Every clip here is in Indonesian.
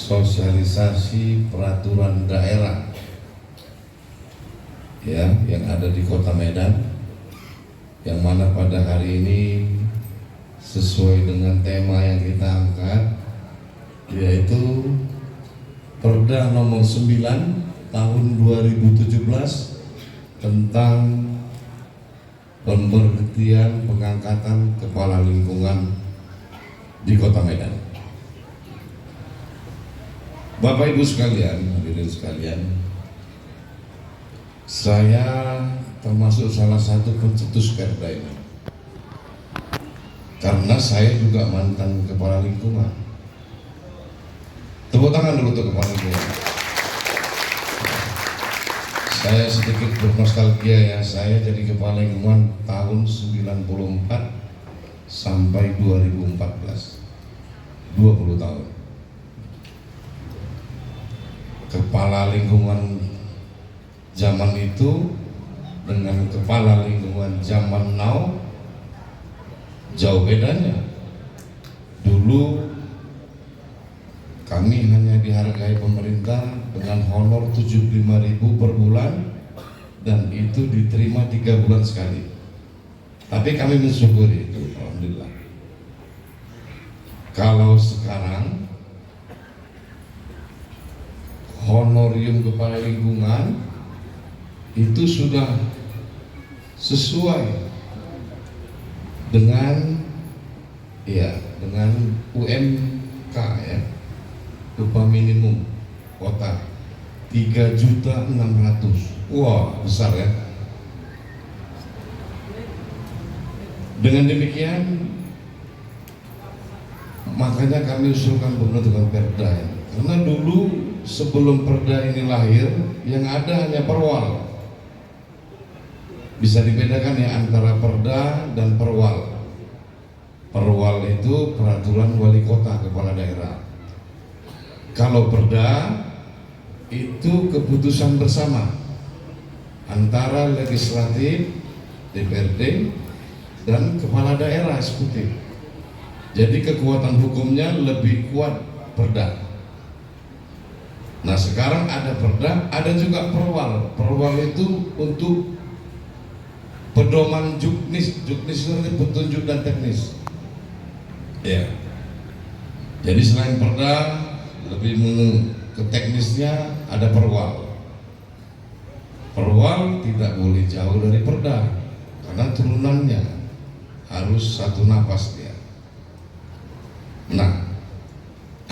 sosialisasi peraturan daerah ya yang ada di Kota Medan, yang mana pada hari ini sesuai dengan tema yang kita angkat, yaitu Perda nomor 9 tahun 2017 tentang pemberhentian pengangkatan kepala lingkungan di Kota Medan. Bapak Ibu sekalian, hadirin sekalian, saya termasuk salah satu pencetus Perda ini, karena saya juga mantan kepala lingkungan. Tepuk tangan dulu untuk kepala lingkungan. Saya sedikit bernostalgia ya, saya jadi kepala lingkungan tahun 94 sampai 2014, 20 tahun. Kepala lingkungan zaman itu dengan kepala lingkungan zaman now jauh bedanya. Dulu kami hanya dihargai pemerintah dengan honor 75.000 per bulan, dan itu diterima 3 bulan sekali. Tapi kami mensyukuri itu, alhamdulillah. Kalau sekarang honorium kepala lingkungan itu sudah sesuai dengan UMK ya, upah minimum kota 3.600.000. Wah, besar ya. Dengan demikian makanya kami usulkan pembentukan Perda ya. Karena dulu sebelum Perda ini lahir, yang ada hanya perwal. Bisa dibedakan ya antara Perda dan perwal. Perwal itu peraturan wali kota, kepala daerah. Kalau Perda itu keputusan bersama antara legislatif, DPRD, dan kepala daerah eksekutif. Jadi kekuatan hukumnya lebih kuat Perda. Nah sekarang ada Perda, ada juga perwal. Perwal itu untuk pedoman juknis. Juknis itu petunjuk dan teknis ya. Jadi selain Perda, lebih ke teknisnya ada perwal. Perwal tidak boleh jauh dari Perda, karena turunannya harus satu napas dia. Nah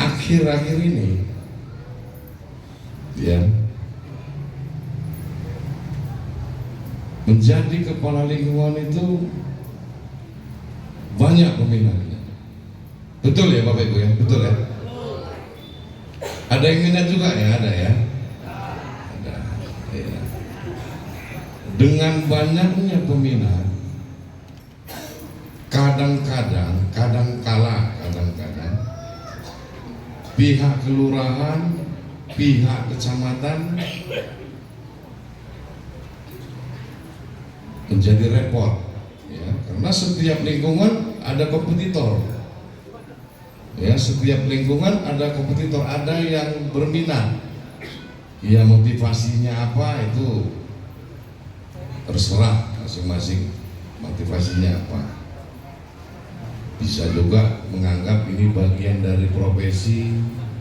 akhir-akhir ini ya, menjadi kepala lingkungan itu banyak peminatnya. Betul ya Bapak Ibu ya, betul ya. Ada yang minat juga ya, ada ya. Ada. Ya. Dengan banyaknya peminat, kadang-kadang pihak kelurahan, pihak kecamatan menjadi repot ya, karena setiap lingkungan ada kompetitor ya, setiap lingkungan ada kompetitor, ada yang berminat ya, motivasinya apa itu terserah masing-masing motivasinya apa. Bisa juga menganggap ini bagian dari profesi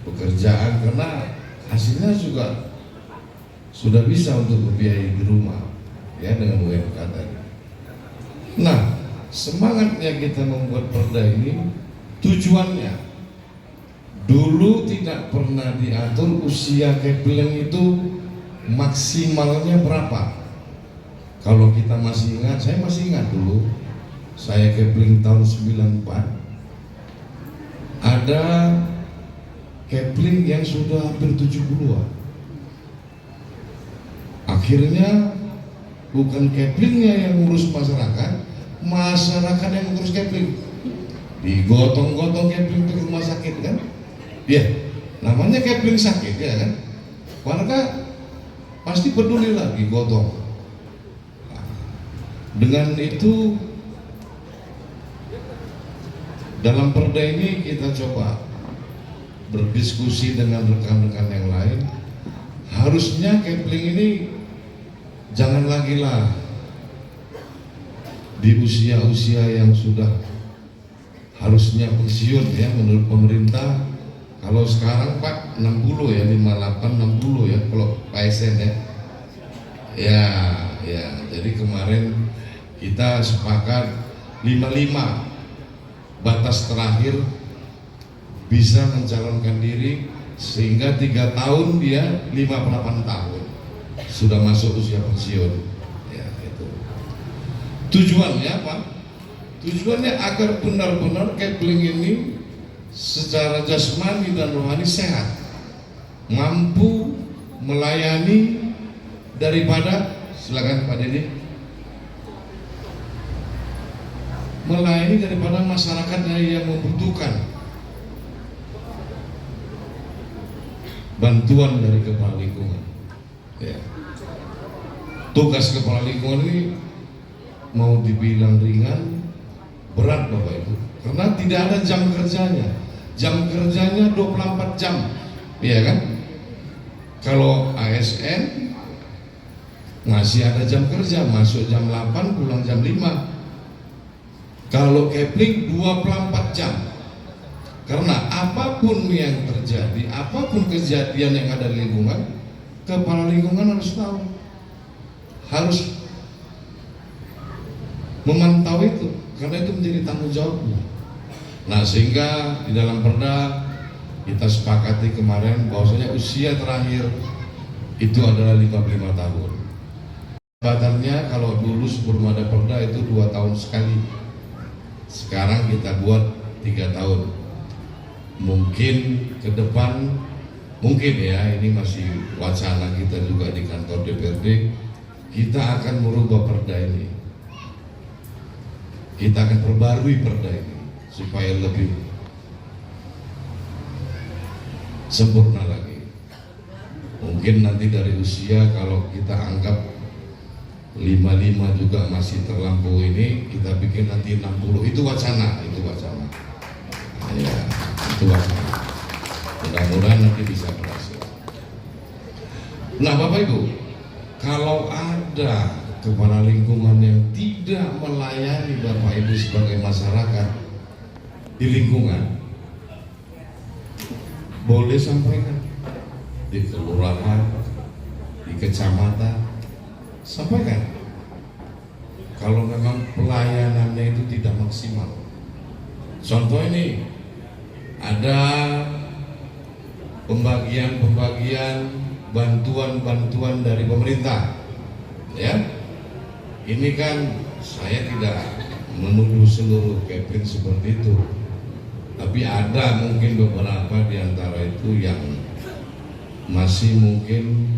pekerjaan, karena hasilnya juga sudah bisa untuk berbiaya di rumah ya dengan UMK tadi. Nah semangatnya kita membuat Perda ini, tujuannya dulu tidak pernah diatur usia kepling itu maksimalnya berapa. Kalau kita masih ingat, saya masih ingat dulu saya kepling tahun 94, ada kepling yang sudah hampir 70-an. Akhirnya bukan keplingnya yang ngurus masyarakat, masyarakat yang ngurus kepling. Digotong-gotong kepling ke rumah sakit kan? Ya, namanya kepling sakit ya kan? Warga pasti peduli lagi gotong. Dengan itu dalam Perda ini kita coba berdiskusi dengan rekan-rekan yang lain, harusnya Kepling ini jangan lagi lah di usia-usia yang sudah harusnya pensiun ya menurut pemerintah. Kalau sekarang Pak 60 ya, 58 60 ya kalau PSN ya. Ya, jadi kemarin kita sepakat 55 batas terakhir bisa mencalonkan diri, sehingga 3 tahun dia 58 tahun sudah masuk usia pensiun. Ya, itu. Tujuannya apa? Tujuannya agar benar-benar Kepling ini secara jasmani dan rohani sehat, mampu melayani daripada, silakan Pak Dede, melayani daripada masyarakat yang membutuhkan bantuan dari kepala lingkungan. Ya. Tugas kepala lingkungan ini mau dibilang ringan, berat Bapak Ibu, karena tidak ada jam kerjanya. Jam kerjanya 24 jam, iya kan? Kalau ASN masih ada jam kerja, masuk jam 8, pulang jam 5. Kalau Kepling 24 jam. Karena apapun yang terjadi, apapun kejadian yang ada di lingkungan, kepala lingkungan harus tahu, harus memantau itu, karena itu menjadi tanggung jawabnya. Nah, sehingga di dalam Perda kita sepakati kemarin bahwasanya usia terakhir itu adalah 55 tahun. Batalnya kalau dulu sebelum ada Perda itu 2 tahun sekali. Sekarang kita buat 3 tahun. Mungkin ke depan, mungkin ya, ini masih wacana kita juga di kantor DPRD, kita akan merubah Perda ini. Kita akan perbarui Perda ini supaya lebih sempurna lagi. Mungkin nanti dari usia kalau kita anggap 55 juga masih terlampau, ini kita bikin nanti 60. Itu wacana, ya, itu wacana. Mudah-mudahan nanti bisa berhasil. Nah Bapak Ibu, kalau ada kepala lingkungan yang tidak melayani Bapak Ibu sebagai masyarakat di lingkungan, boleh sampaikan di kelurahan, di kecamatan, sampaikan kalau memang pelayanannya itu tidak maksimal. Contoh ini ada pembagian bantuan dari pemerintah, ya. Ini kan saya tidak menuduh seluruh Kepling seperti itu, tapi ada mungkin beberapa di antara itu yang masih mungkin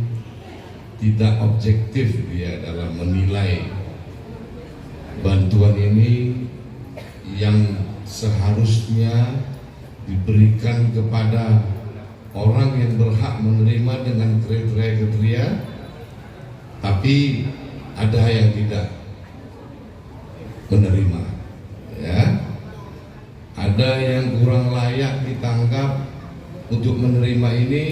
tidak objektif dia dalam menilai bantuan ini yang seharusnya diberikan kepada orang yang berhak menerima dengan kriteria, tapi ada yang tidak menerima, ya. Ada yang kurang layak ditangkap untuk menerima ini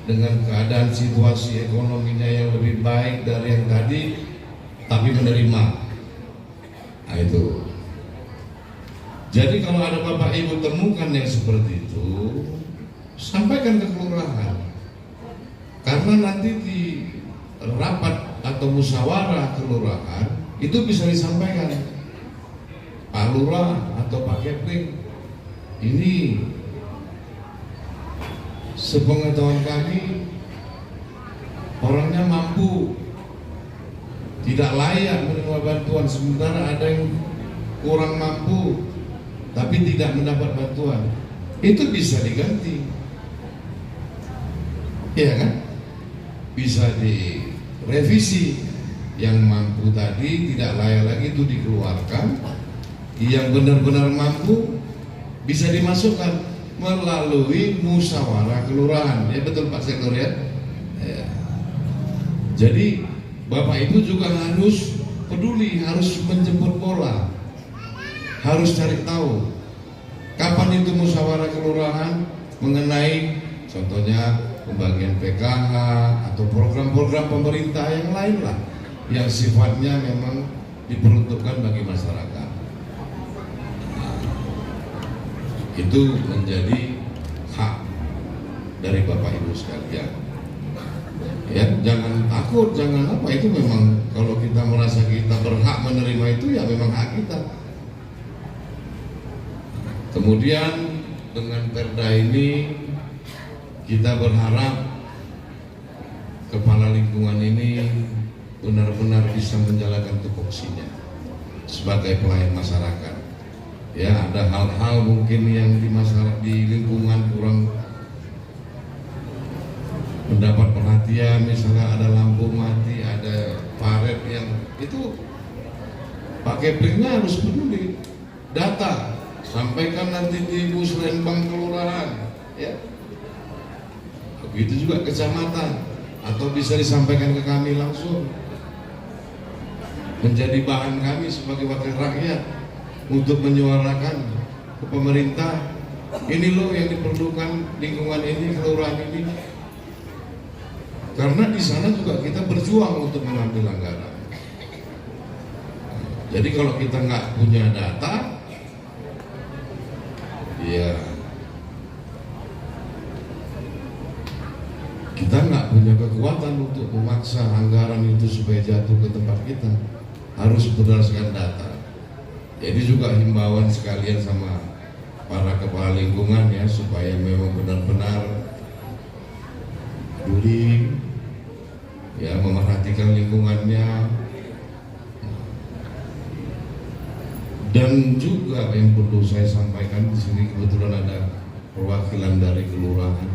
dengan keadaan situasi ekonominya yang lebih baik dari yang tadi, tapi menerima. Nah itu. Jadi kalau ada Bapak Ibu temukan yang seperti itu, sampaikan ke kelurahan. Karena nanti di rapat atau musyawarah kelurahan itu bisa disampaikan, Pak Lurah atau Pak Kepling, ini sepengetahuan kami orangnya mampu, tidak layak menerima bantuan, sementara ada yang kurang mampu tapi tidak mendapat bantuan. Itu bisa diganti, ya kan? Bisa direvisi. Yang mampu tadi tidak layak lagi itu dikeluarkan, yang benar-benar mampu bisa dimasukkan melalui musyawarah kelurahan. Ya betul Pak Sektor ya. Ya. Jadi Bapak Ibu juga harus peduli, harus menjemput bola, harus cari tahu kapan itu musyawarah kelurahan, mengenai contohnya pembagian PKH atau program-program pemerintah yang lain lah yang sifatnya memang diperuntukkan bagi masyarakat. Itu menjadi hak dari Bapak Ibu sekalian. Ya, jangan takut, jangan apa, itu memang kalau kita merasa kita berhak menerima itu ya memang hak kita. Kemudian dengan perda ini kita berharap kepala lingkungan ini benar-benar bisa menjalankan tupoksinya sebagai pelayan masyarakat. Ya, ada hal-hal mungkin yang di masyarakat di lingkungan kurang mendapat perhatian, misalnya ada lampu mati, ada paret yang itu Pak Keplingnya harus peduli, data, sampaikan nanti di Musrenbang kelurahan, ya. Begitu juga kecamatan, atau bisa disampaikan ke kami langsung, menjadi bahan kami sebagai wakil rakyat untuk menyuarakan ke pemerintah, ini loh yang diperlukan lingkungan ini, kelurahan ini. Karena di sana juga kita berjuang untuk mengambil anggaran. Jadi kalau kita nggak punya data, ya kita nggak punya kekuatan untuk memaksa anggaran itu supaya jatuh ke tempat kita. Harus berdasarkan data. Jadi juga himbauan sekalian sama para kepala lingkungan ya, supaya memang benar-benar peduli, ya, memerhatikan lingkungannya. Dan juga yang perlu saya sampaikan di sini, kebetulan ada perwakilan dari kelurahan,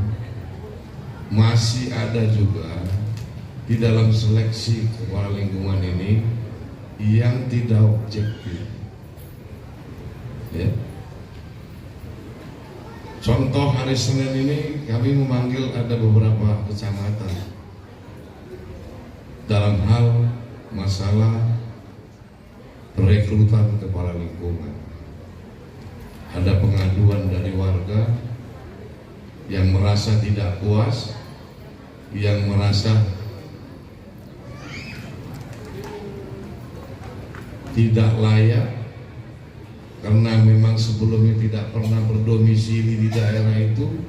masih ada juga di dalam seleksi kepala lingkungan ini yang tidak objektif. Ya. Contoh hari Senin ini kami memanggil ada beberapa kecamatan dalam hal masalah perekrutan kepala lingkungan. Ada pengaduan dari warga yang merasa tidak puas, yang merasa tidak layak karena memang sebelumnya tidak pernah berdomisili di daerah itu.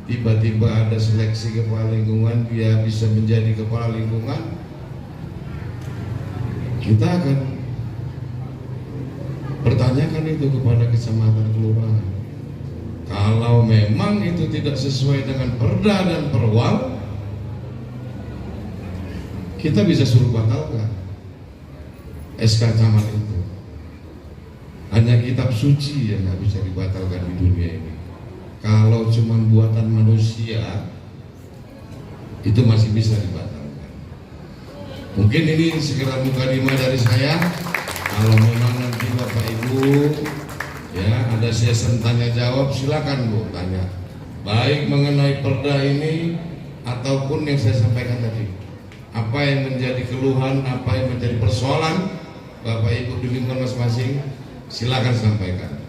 Tiba-tiba ada seleksi kepala lingkungan, dia bisa menjadi kepala lingkungan. Kita akan pertanyakan itu kepada kecamatan kelurahan. Kalau memang itu tidak sesuai dengan perda dan perwal, kita bisa suruh batalkan SK camat itu. Hanya kitab suci yang nggak bisa dibatalkan di dunia ini. Kalau cuma buatan manusia, itu masih bisa dibatalkan. Mungkin ini segera mukadimah dari saya. Kalau memang nanti Bapak Ibu ya ada sesi tanya jawab, silakan Bu tanya. Baik mengenai perda ini ataupun yang saya sampaikan tadi. Apa yang menjadi keluhan, apa yang menjadi persoalan Bapak Ibu di lingkungan masing-masing, silakan sampaikan.